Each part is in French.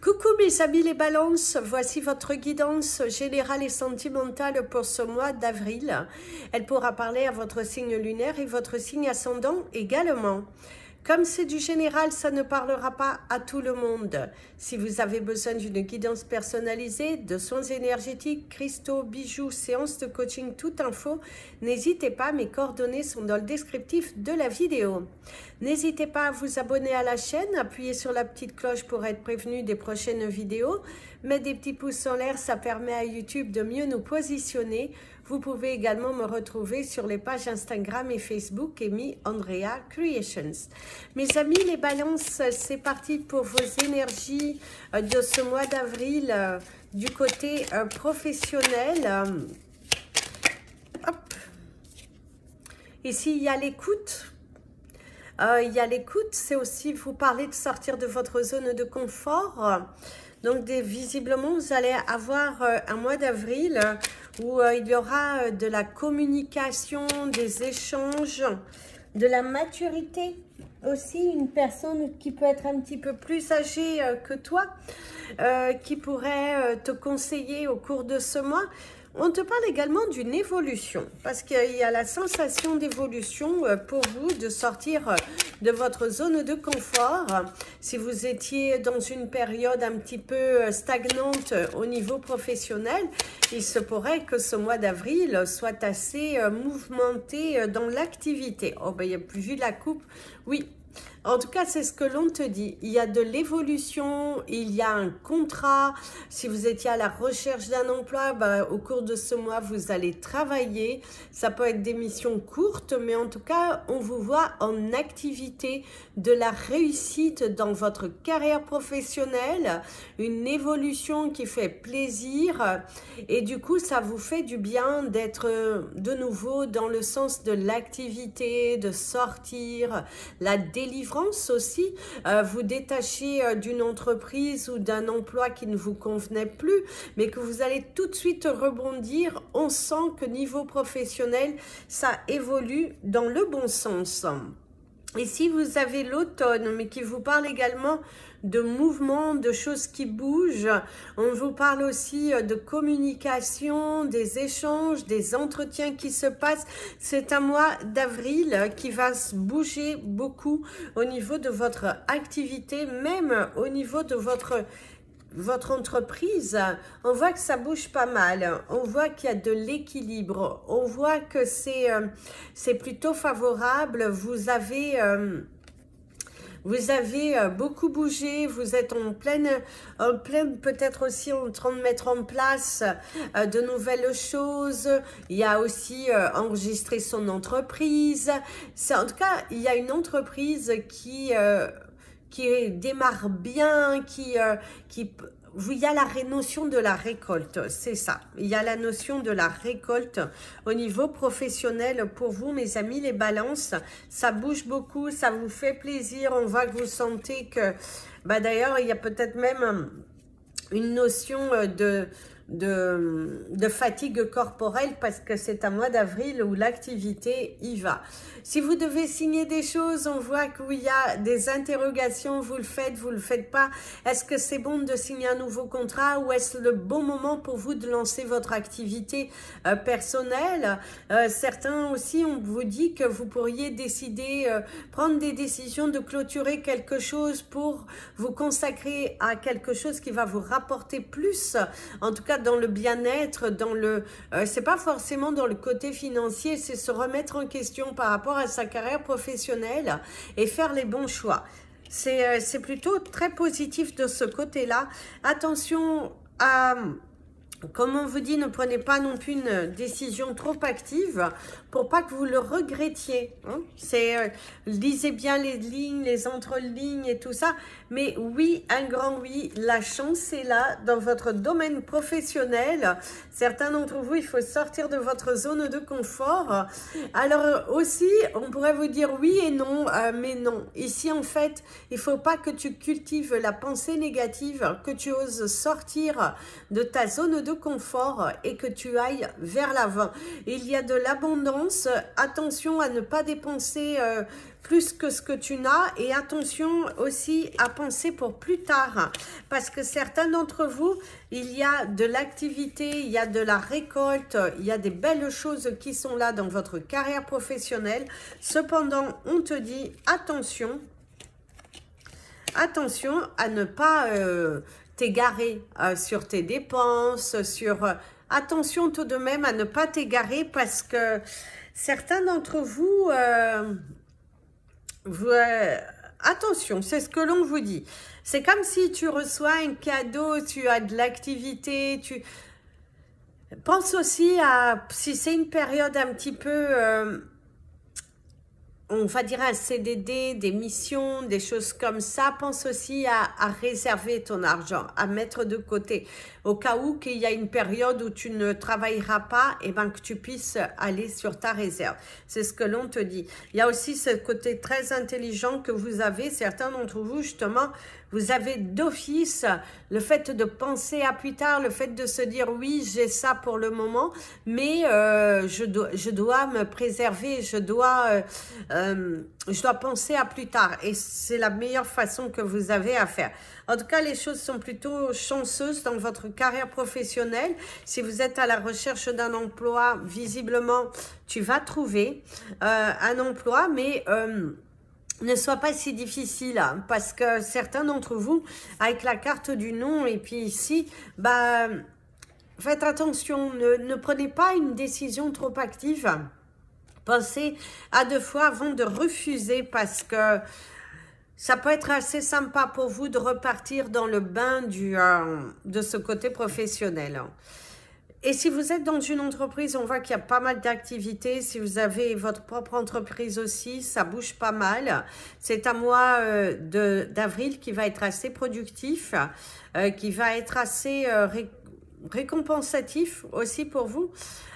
Coucou mes amis les balances, voici votre guidance générale et sentimentale pour ce mois d'avril. Elle pourra parler à votre signe lunaire et votre signe ascendant également. Comme c'est du général, ça ne parlera pas à tout le monde. Si vous avez besoin d'une guidance personnalisée, de soins énergétiques, cristaux, bijoux, séances de coaching, toute info, n'hésitez pas, mes coordonnées sont dans le descriptif de la vidéo. N'hésitez pas à vous abonner à la chaîne, appuyez sur la petite cloche pour être prévenu des prochaines vidéos. Mettre des petits pouces en l'air, ça permet à YouTube de mieux nous positionner. Vous pouvez également me retrouver sur les pages Instagram et Facebook Amy Andrea Creations. Mes amis les balances, c'est parti pour vos énergies de ce mois d'avril du côté professionnel. Hop. Ici, il y a l'écoute. Il y a l'écoute, c'est aussi vous parler de sortir de votre zone de confort. Donc, visiblement, vous allez avoir un mois d'avril où il y aura de la communication, des échanges, de la maturité. Aussi, une personne qui peut être un petit peu plus âgée que toi, qui pourrait te conseiller au cours de ce mois. On te parle également d'une évolution, parce qu'il y a la sensation d'évolution pour vous, de sortir de votre zone de confort. Si vous étiez dans une période un petit peu stagnante au niveau professionnel, il se pourrait que ce mois d'avril soit assez mouvementé dans l'activité. Oh, ben, il n'y a plus vu la coupe. Oui. En tout cas, c'est ce que l'on te dit. Il y a de l'évolution, il y a un contrat. Si vous étiez à la recherche d'un emploi, au cours de ce mois, vous allez travailler. Ça peut être des missions courtes, mais en tout cas, on vous voit en activité, de la réussite dans votre carrière professionnelle, une évolution qui fait plaisir. Et du coup, ça vous fait du bien d'être de nouveau dans le sens de l'activité, de sortir, la délivrance aussi, vous détachez d'une entreprise ou d'un emploi qui ne vous convenait plus, mais que vous allez tout de suite rebondir. On sent que niveau professionnel, ça évolue dans le bon sens. Et si vous avez l'automne, mais qui vous parle également de mouvements, de choses qui bougent, on vous parle aussi de communication, des échanges, des entretiens qui se passent. C'est un mois d'avril qui va se bouger beaucoup au niveau de votre activité, même au niveau de votre entreprise. On voit que ça bouge pas mal, on voit qu'il y a de l'équilibre, on voit que c'est plutôt favorable. Vous avez beaucoup bougé, vous êtes en pleine peut-être aussi en train de mettre en place de nouvelles choses. Il y a aussi enregistré son entreprise. En tout cas, il y a une entreprise qui démarre bien, il y a la notion de la récolte, c'est ça. Il y a la notion de la récolte au niveau professionnel pour vous, mes amis les balances. Ça bouge beaucoup, ça vous fait plaisir. On voit que vous sentez que, d'ailleurs, il y a peut-être même une notion de fatigue corporelle parce que c'est un mois d'avril où l'activité y va. Si vous devez signer des choses, on voit qu'il y a des interrogations, vous le faites pas. Est-ce que c'est bon de signer un nouveau contrat ou est-ce le bon moment pour vous de lancer votre activité personnelle? Certains aussi, on vous dit que vous pourriez décider, prendre des décisions de clôturer quelque chose pour vous consacrer à quelque chose qui va vous rapporter plus, en tout cas dans le bien-être, dans le c'est pas forcément dans le côté financier, c'est se remettre en question par rapport à sa carrière professionnelle et faire les bons choix. C'est plutôt très positif de ce côté-là. Attention à, comme on vous dit, ne prenez pas non plus une décision trop active pour pas que vous le regrettiez. Hein. Lisez bien les lignes, les entrelignes et tout ça. Mais oui, un grand oui, la chance est là dans votre domaine professionnel. Certains d'entre vous, il faut sortir de votre zone de confort. Alors aussi, on pourrait vous dire oui et non, mais non. Ici, en fait, il faut pas que tu cultives la pensée négative, que tu oses sortir de ta zone de de confort et que tu ailles vers l'avant. Il y a de l'abondance, attention à ne pas dépenser plus que ce que tu n'as et attention aussi à penser pour plus tard parce que certains d'entre vous, il y a de l'activité, il y a de la récolte, il y a des belles choses qui sont là dans votre carrière professionnelle. Cependant, on te dit attention à ne pas t'égarer sur tes dépenses, attention tout de même à ne pas t'égarer parce que certains d'entre vous, attention, c'est ce que l'on vous dit. C'est comme si tu reçois un cadeau, tu as de l'activité, tu... Pense aussi à, si c'est une période un petit peu... on va dire un CDD, des missions, des choses comme ça, pense aussi à réserver ton argent, à mettre de côté. Au cas où qu'il y a une période où tu ne travailleras pas, et ben que tu puisses aller sur ta réserve. C'est ce que l'on te dit. Il y a aussi ce côté très intelligent que vous avez, certains d'entre vous justement, vous avez d'office le fait de penser à plus tard, le fait de se dire oui, j'ai ça pour le moment, mais je dois me préserver, je dois penser à plus tard. Et c'est la meilleure façon que vous avez à faire. En tout cas, les choses sont plutôt chanceuses dans votre carrière professionnelle. Si vous êtes à la recherche d'un emploi, visiblement, tu vas trouver un emploi, mais... ne soit pas si difficile hein, parce que certains d'entre vous, avec la carte du non et puis ici, bah, faites attention, ne prenez pas une décision trop active. Pensez à 2 fois avant de refuser parce que ça peut être assez sympa pour vous de repartir dans le bain de ce côté professionnel. Et si vous êtes dans une entreprise, on voit qu'il y a pas mal d'activités. Si vous avez votre propre entreprise aussi, ça bouge pas mal. C'est un mois d'avril qui va être assez productif, qui va être assez récompensatif aussi pour vous,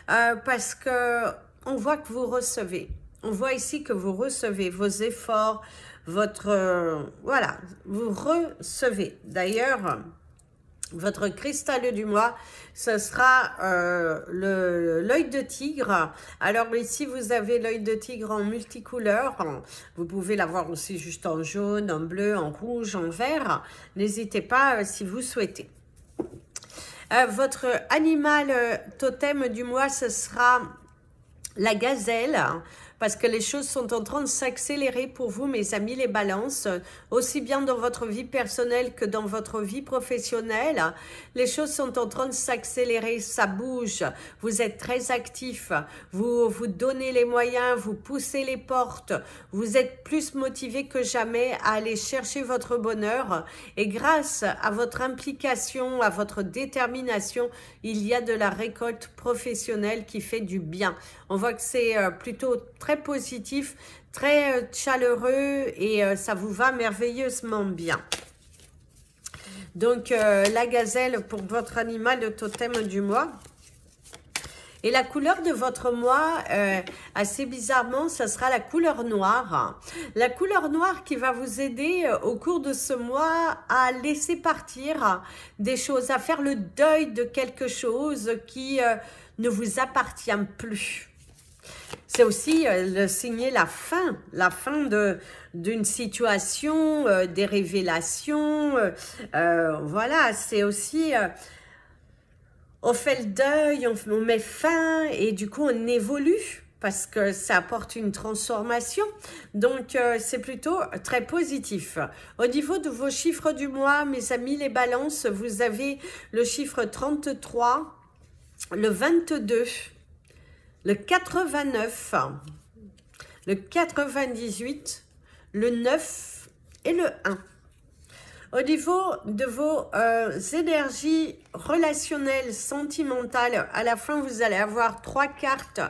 parce que on voit que vous recevez. On voit ici que vous recevez vos efforts, voilà, vous recevez. D'ailleurs, votre cristal du mois, ce sera l'œil de tigre. Alors ici, vous avez l'œil de tigre en multicouleur. Vous pouvez l'avoir aussi juste en jaune, en bleu, en rouge, en vert. N'hésitez pas si vous souhaitez. Votre animal totem du mois, ce sera la gazelle. Parce que les choses sont en train de s'accélérer pour vous, mes amis, les balances, aussi bien dans votre vie personnelle que dans votre vie professionnelle. Les choses sont en train de s'accélérer, ça bouge, vous êtes très actifs, vous vous donnez les moyens, vous poussez les portes, vous êtes plus motivé que jamais à aller chercher votre bonheur. Et grâce à votre implication, à votre détermination, il y a de la récolte professionnelle qui fait du bien. On voit que c'est plutôt très positif, très chaleureux et ça vous va merveilleusement bien. Donc, la gazelle pour votre animal de totem du mois. Et la couleur de votre mois, assez bizarrement, ça sera la couleur noire. La couleur noire qui va vous aider au cours de ce mois à laisser partir des choses, à faire le deuil de quelque chose qui ne vous appartient plus. C'est aussi signer la fin d'une situation, des révélations. Voilà, c'est aussi, on fait le deuil, on met fin et du coup on évolue parce que ça apporte une transformation. Donc, c'est plutôt très positif. Au niveau de vos chiffres du mois, mes amis les balances, vous avez le chiffre 33, le 22, le 89, le 98, le 9 et le 1. Au niveau de vos énergies relationnelles, sentimentales, à la fin, vous allez avoir 3 cartes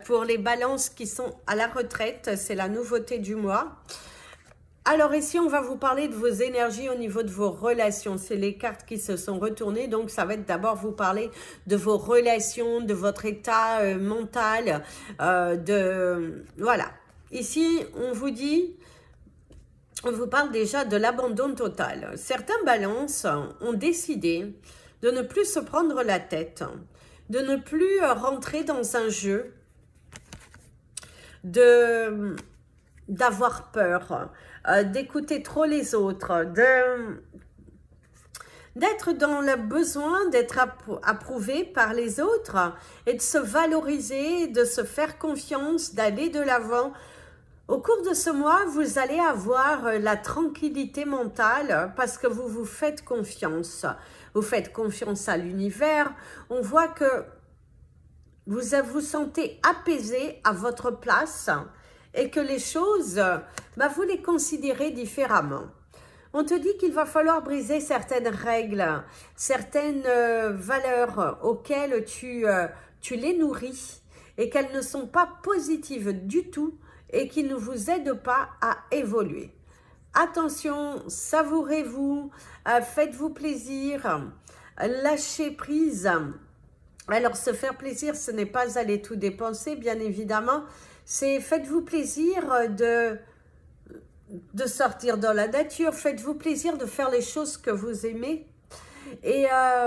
pour les balances qui sont à la retraite. C'est la nouveauté du mois. Alors ici, on va vous parler de vos énergies au niveau de vos relations. C'est les cartes qui se sont retournées. Donc, ça va être d'abord vous parler de vos relations, de votre état mental. Voilà. Ici, on vous dit, on vous parle déjà de l'abandon total. Certains balances ont décidé de ne plus se prendre la tête, de ne plus rentrer dans un jeu, d'avoir peur, d'écouter trop les autres, d'être dans le besoin d'être approuvé par les autres et de se valoriser, de se faire confiance, d'aller de l'avant. Au cours de ce mois, vous allez avoir la tranquillité mentale parce que vous vous faites confiance. Vous faites confiance à l'univers. On voit que vous vous sentez apaisé à votre place et que les choses, vous les considérez différemment. On te dit qu'il va falloir briser certaines règles, certaines valeurs auxquelles tu les nourris et qu'elles ne sont pas positives du tout et qui ne vous aident pas à évoluer. Attention, savourez-vous, faites-vous plaisir, lâchez prise. Alors, se faire plaisir, ce n'est pas aller tout dépenser, bien évidemment. C'est faites-vous plaisir de sortir dans la nature, faites-vous plaisir de faire les choses que vous aimez et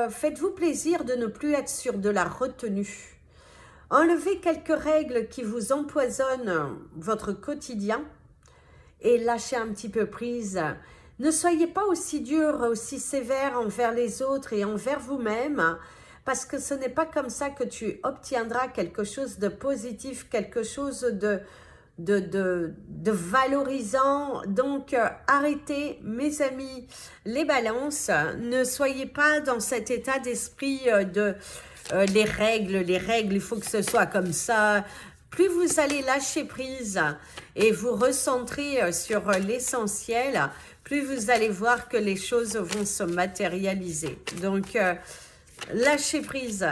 faites-vous plaisir de ne plus être sur de la retenue. Enlevez quelques règles qui vous empoisonnent votre quotidien et lâchez un petit peu prise. Ne soyez pas aussi dur, aussi sévère envers les autres et envers vous-même parce que ce n'est pas comme ça que tu obtiendras quelque chose de positif, quelque chose de valorisant. Donc, arrêtez, mes amis, les balances. Ne soyez pas dans cet état d'esprit les règles, il faut que ce soit comme ça. Plus vous allez lâcher prise et vous recentrer sur l'essentiel, plus vous allez voir que les choses vont se matérialiser. Donc, lâchez prise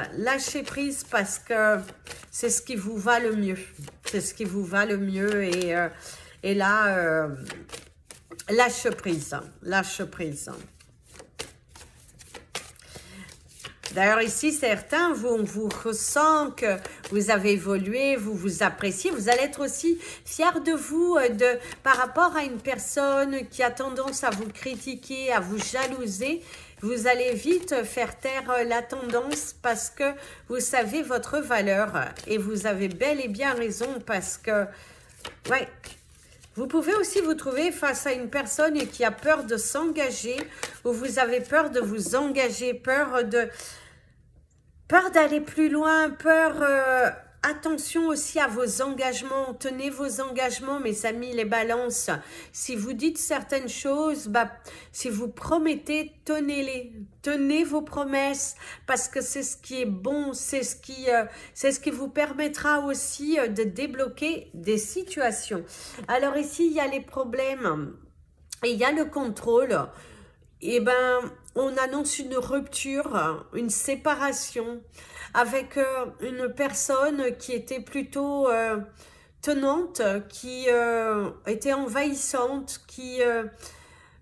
parce que c'est ce qui vous va le mieux. C'est ce qui vous va le mieux et là, lâche prise. D'ailleurs, ici, certains, on vous ressent que vous avez évolué, vous vous appréciez. Vous allez être aussi fiers de vous par rapport à une personne qui a tendance à vous critiquer, à vous jalouser. Vous allez vite faire taire la tendance parce que vous savez votre valeur. Et vous avez bel et bien raison parce que, ouais, vous pouvez aussi vous trouver face à une personne qui a peur de s'engager ou vous avez peur de vous engager, peur d'aller plus loin, attention aussi à vos engagements, tenez vos engagements mes amis les balances, si vous dites certaines choses, si vous promettez, tenez-les, tenez vos promesses parce que c'est ce qui est bon, c'est ce qui vous permettra aussi de débloquer des situations. Alors ici il y a les problèmes et il y a le contrôle. Eh bien, on annonce une rupture, une séparation avec une personne qui était plutôt tenante, qui était envahissante, qui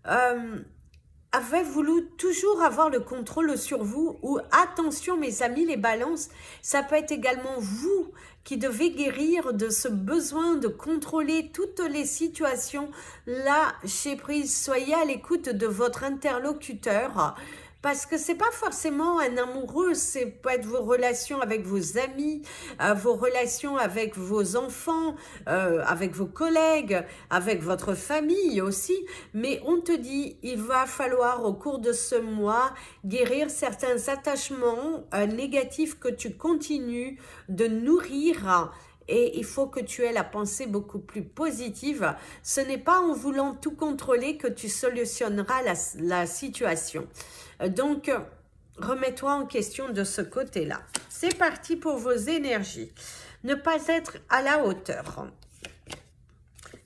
avait voulu toujours avoir le contrôle sur vous. Ou attention mes amis les balances, ça peut être également vous qui devez guérir de ce besoin de contrôler toutes les situations. Lâchez prise, soyez à l'écoute de votre interlocuteur. Parce que c'est pas forcément un amoureux, c'est peut être vos relations avec vos amis, vos relations avec vos enfants, avec vos collègues, avec votre famille aussi. Mais on te dit, il va falloir au cours de ce mois guérir certains attachements négatifs que tu continues de nourrir. Et il faut que tu aies la pensée beaucoup plus positive. Ce n'est pas en voulant tout contrôler que tu solutionneras la situation. Donc, remets-toi en question de ce côté-là. C'est parti pour vos énergies. Ne pas être à la hauteur.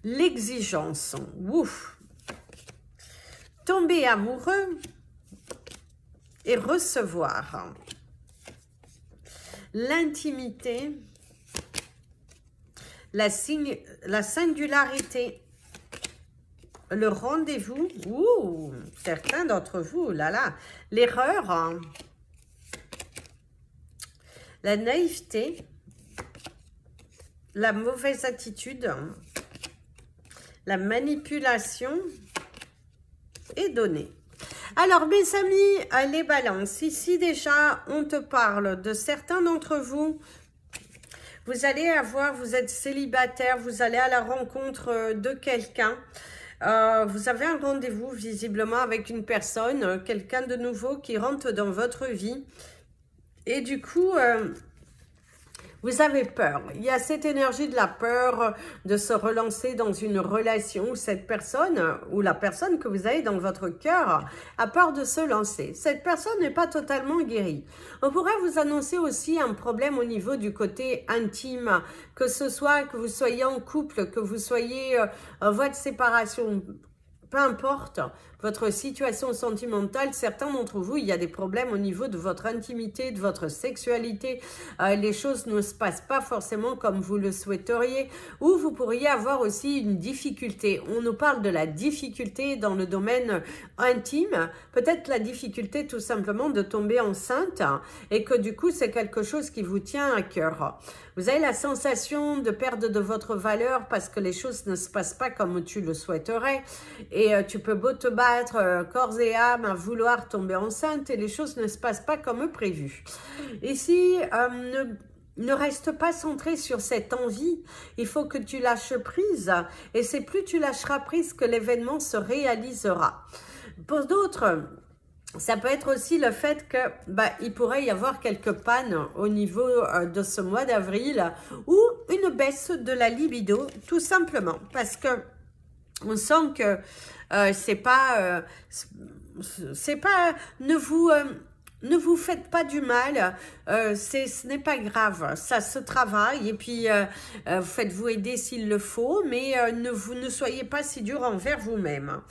L'exigence. Ouf. Tomber amoureux et recevoir. L'intimité. La singularité, le rendez-vous, certains d'entre vous, l'erreur, la naïveté, la mauvaise attitude, la manipulation et donner. Alors, mes amis, les balances, ici déjà, on te parle de certains d'entre vous. Vous allez avoir, vous êtes célibataire, vous allez à la rencontre de quelqu'un. Vous avez un rendez-vous visiblement avec une personne, quelqu'un de nouveau qui rentre dans votre vie. Et du coup, vous avez peur. Il y a cette énergie de la peur de se relancer dans une relation où cette personne, ou la personne que vous avez dans votre cœur, a peur de se lancer. Cette personne n'est pas totalement guérie. On pourrait vous annoncer aussi un problème au niveau du côté intime, que ce soit que vous soyez en couple, que vous soyez en voie de séparation, peu importe votre situation sentimentale, certains d'entre vous, il y a des problèmes au niveau de votre intimité, de votre sexualité. Les choses ne se passent pas forcément comme vous le souhaiteriez. Ou vous pourriez avoir aussi une difficulté. On nous parle de la difficulté dans le domaine intime. Peut-être la difficulté tout simplement de tomber enceinte et que du coup, c'est quelque chose qui vous tient à cœur. Vous avez la sensation de perdre de votre valeur parce que les choses ne se passent pas comme tu le souhaiterais. Et tu peux beau te battre corps et âme à vouloir tomber enceinte et les choses ne se passent pas comme prévu. Ici, ne reste pas centré sur cette envie. Il faut que tu lâches prise. Et c'est plus tu lâcheras prise que l'événement se réalisera. Pour d'autres, ça peut être aussi le fait que il pourrait y avoir quelques pannes au niveau de ce mois d'avril ou une baisse de la libido, tout simplement. Parce que on sent que ne vous faites pas du mal, ce n'est pas grave, ça se travaille et puis faites-vous aider s'il le faut, mais ne soyez pas si dur envers vous-même.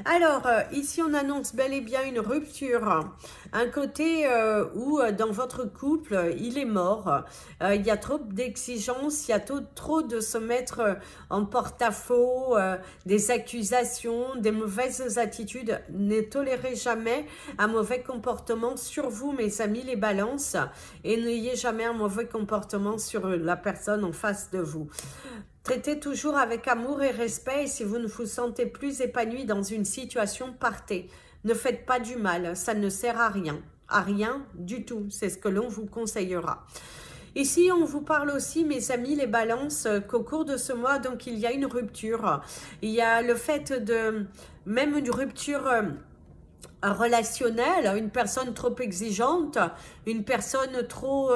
Alors, ici on annonce bel et bien une rupture, un côté où dans votre couple, il est mort, il y a trop d'exigences, il y a trop de se mettre en porte-à-faux, des accusations, des mauvaises attitudes. Ne tolérez jamais un mauvais comportement sur vous, mes amis les balances, et n'ayez jamais un mauvais comportement sur la personne en face de vous. Traitez toujours avec amour et respect et si vous ne vous sentez plus épanoui dans une situation, partez. Ne faites pas du mal, ça ne sert à rien du tout, c'est ce que l'on vous conseillera. Ici, on vous parle aussi, mes amis, les balances, qu'au cours de ce mois, donc il y a une rupture. Il y a le fait de, même une rupture relationnelle, une personne trop exigeante, une personne trop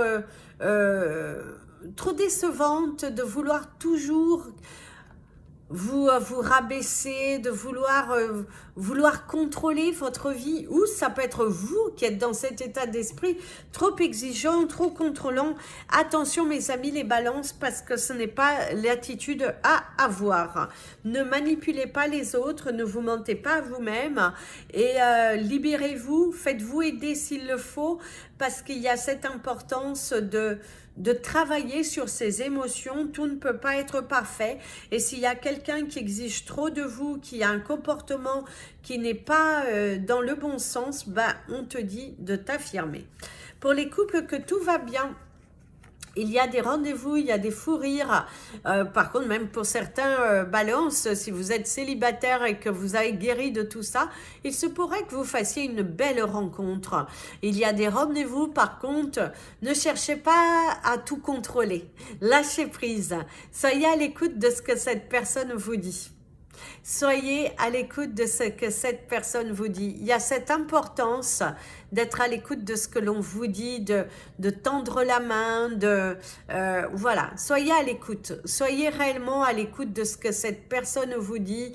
décevante, de vouloir toujours vous rabaisser, de vouloir contrôler votre vie, ou ça peut être vous qui êtes dans cet état d'esprit trop exigeant, trop contrôlant. Attention mes amis les balances, parce que ce n'est pas l'attitude à avoir. Ne manipulez pas les autres, ne vous mentez pas à vous-même et libérez-vous, faites-vous aider s'il le faut, parce qu'il y a cette importance de travailler sur ses émotions. Tout ne peut pas être parfait et s'il y a quelqu'un qui exige trop de vous, qui a un comportement qui n'est pas dans le bon sens, on te dit de t'affirmer. Pour les couples que tout va bien, il y a des rendez-vous, il y a des fous rires. Par contre, même pour certains balances, si vous êtes célibataire et que vous avez guéri de tout ça, il se pourrait que vous fassiez une belle rencontre. Il y a des rendez-vous, par contre, ne cherchez pas à tout contrôler. Lâchez prise. Soyez à l'écoute de ce que cette personne vous dit. Soyez à l'écoute de ce que cette personne vous dit. Il y a cette importance d'être à l'écoute de ce que l'on vous dit, de tendre la main, voilà. Soyez à l'écoute. Soyez réellement à l'écoute de ce que cette personne vous dit.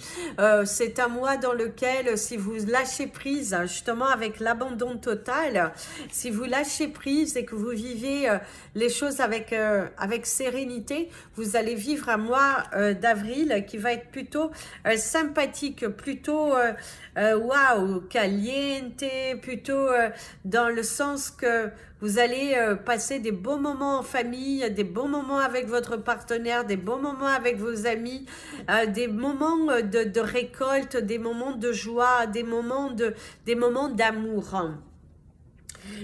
C'est un mois dans lequel, si vous lâchez prise, justement avec l'abandon total, si vous lâchez prise et que vous vivez les choses avec sérénité, vous allez vivre un mois d'avril qui va être plutôt sympathique, plutôt waouh, caliente, plutôt dans le sens que vous allez passer des bons moments en famille, des bons moments avec votre partenaire, des bons moments avec vos amis, des moments de récolte, des moments de joie, des moments d'amour.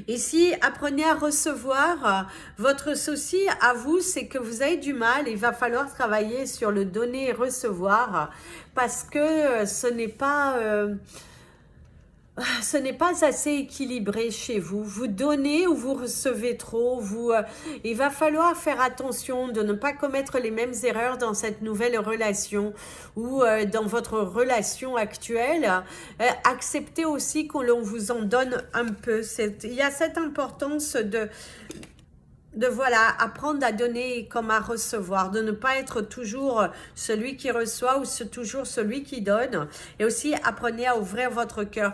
Ici, apprenez à recevoir. Votre souci à vous, c'est que vous avez du mal. Il va falloir travailler sur le donner et recevoir parce que ce n'est pas... ce n'est pas assez équilibré chez vous. Vous donnez ou vous recevez trop. Il va falloir faire attention de ne pas commettre les mêmes erreurs dans cette nouvelle relation ou dans votre relation actuelle. Acceptez aussi que l'on vous en donne un peu. Il y a cette importance de voilà, apprendre à donner comme à recevoir, de ne pas être toujours celui qui reçoit ou toujours celui qui donne. Et aussi, apprenez à ouvrir votre cœur.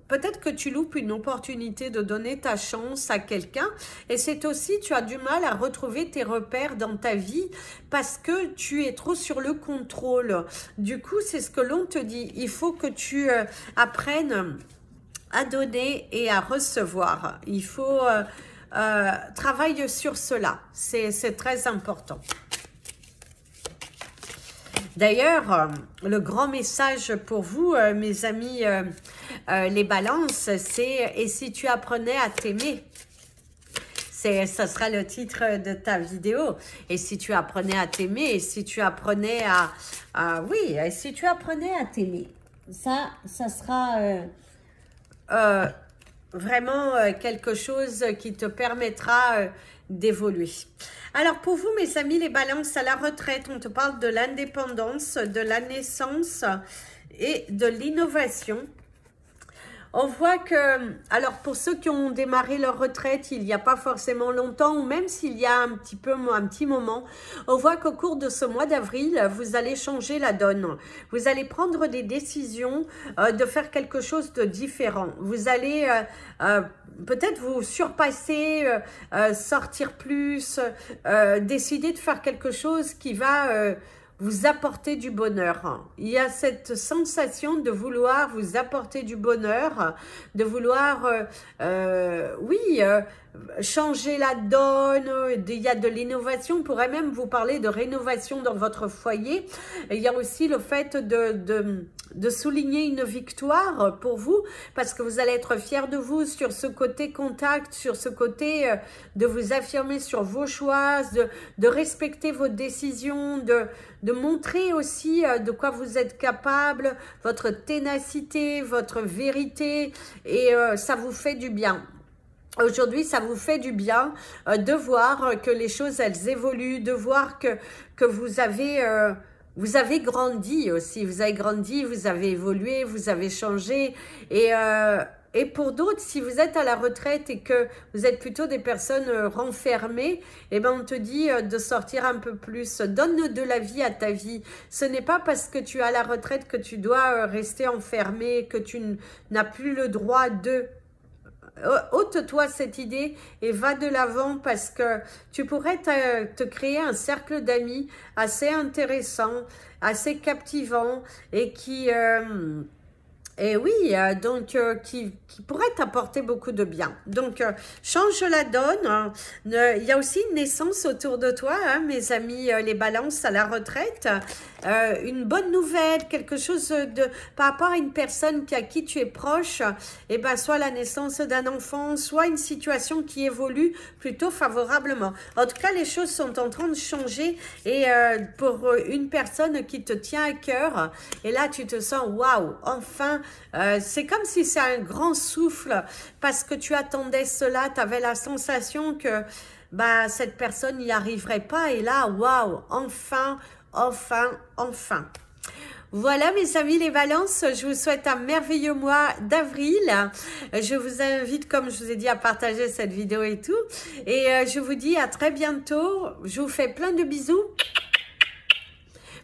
Peut-être que tu loupes une opportunité de donner ta chance à quelqu'un et c'est aussi, tu as du mal à retrouver tes repères dans ta vie parce que tu es trop sur le contrôle. Du coup, c'est ce que l'on te dit. Il faut que tu apprennes à donner et à recevoir. Il faut travailler sur cela. C'est très important. D'ailleurs, le grand message pour vous, mes amis, les balances, c'est « Et si tu apprenais à t'aimer ?» Ça sera le titre de ta vidéo. Et si tu apprenais à t'aimer, et si tu apprenais oui, et si tu apprenais à t'aimer. Ça sera vraiment quelque chose qui te permettra d'évoluer. Alors pour vous, mes amis, les balances à la retraite, on te parle de l'indépendance, de la naissance et de l'innovation. On voit que, alors pour ceux qui ont démarré leur retraite il n'y a pas forcément longtemps, ou même s'il y a un petit moment, on voit qu'au cours de ce mois d'avril, vous allez changer la donne. Vous allez prendre des décisions de faire quelque chose de différent. Vous allez peut-être vous surpasser, sortir plus, décider de faire quelque chose qui va vous apporter du bonheur. Il y a cette sensation de vouloir vous apporter du bonheur, de vouloir, changer la donne. Il y a de l'innovation. On pourrait même vous parler de rénovation dans votre foyer. Il y a aussi le fait de souligner une victoire pour vous, parce que vous allez être fiers de vous sur ce côté contact, sur ce côté de vous affirmer sur vos choix, de respecter vos décisions, de montrer aussi de quoi vous êtes capable, votre ténacité, votre vérité, et ça vous fait du bien. Aujourd'hui, ça vous fait du bien de voir que les choses, elles évoluent, de voir que vous avez grandi aussi, vous avez grandi, vous avez évolué, vous avez changé. Et pour d'autres, si vous êtes à la retraite et que vous êtes plutôt des personnes renfermées, eh ben on te dit de sortir un peu plus. Donne de la vie à ta vie. Ce n'est pas parce que tu es à la retraite que tu dois rester enfermé, que tu n'as plus le droit de... ôte-toi cette idée et va de l'avant, parce que tu pourrais te créer un cercle d'amis assez intéressant, assez captivant et qui pourrait t'apporter beaucoup de bien. Donc, change la donne. Il y a aussi une naissance autour de toi, hein, mes amis, les balances à la retraite. Une bonne nouvelle, quelque chose par rapport à une personne à qui tu es proche, et ben soit la naissance d'un enfant, soit une situation qui évolue plutôt favorablement. En tout cas, les choses sont en train de changer, et pour une personne qui te tient à cœur, et là tu te sens waouh, enfin, c'est comme si c'est un grand souffle, parce que tu attendais cela, tu avais la sensation que cette personne n'y arriverait pas, et là waouh, enfin. Voilà mes amis les balances, je vous souhaite un merveilleux mois d'avril. Je vous invite, comme je vous ai dit, à partager cette vidéo et tout. Et je vous dis à très bientôt. Je vous fais plein de bisous.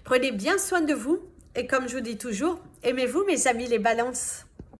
Prenez bien soin de vous. Et comme je vous dis toujours, aimez-vous mes amis les balances.